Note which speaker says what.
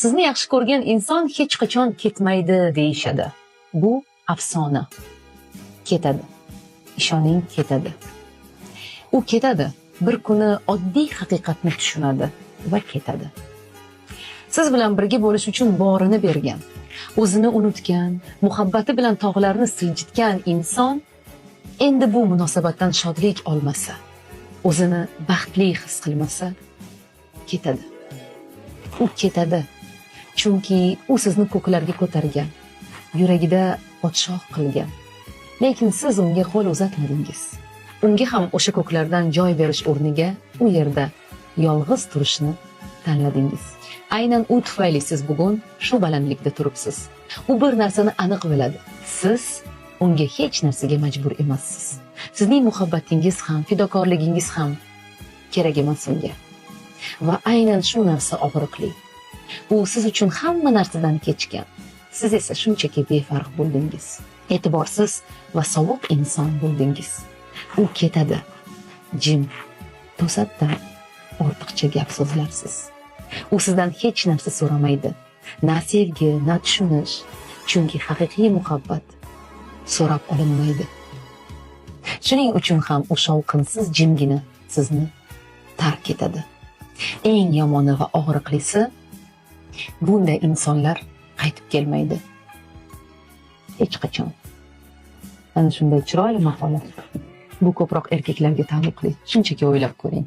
Speaker 1: Sizni yaxshi ko'rgan inson hech qachon ketmaydi deyishadi. Bu afsona. Ketadi. Ishoning, ketadi. U ketadi. Bir kuni oddiy haqiqatni tushunadi va ketadi. Siz bilan birga bo'lish uchun borini bergan, o'zini unutgan, muhabbati bilan tog'larni siljitgan inson endi bu munosabatdan shodlik olmasa, o'zini baxtli his qilmasa, ketadi. U ketadi. Chunki u sizni ko'klarga ko'targan, yuragida podshoh qilgan. Lekin siz unga qo'l uzatmadingiz. Unga ham o'sha ko'klardan joy berish o'rniga u yerda yolg'iz turishni tanladingiz. Aynan u tufayli siz bugun shu balandlikda turibsiz. U bir narsani aniq biladi. Siz unga hech narsaga majbur emassiz. Sizning muhabbatingiz ham, fidokorligingiz ham kerak emas unga. Va aynan shu narsa og'riqli. U siz uchun hamma narsadan kechgan. Siz esa shunchaki befarq bo'ldingiz. E'tiborsiz va sovuq inson bo'ldingiz. U ketadi. Jim, to'satdan ortiqcha gap so'zlarsiz. U sizdan hech narsa so'ramaydi. Na sevgi, na tushunish. Chunki haqiqiy muhabbat so'rab olinmaydi. Shuning uchun ham u shovqinsiz jimgina sizni tark etadi. Eng yomoni va og'riqlisi, bunday insonlar qaytib kelmaydi. Hech qachon. Ana shunday chiroyli maqola. Bu ko'proq erkaklarga taalluqli. Shunchaki o'ylab ko'ring.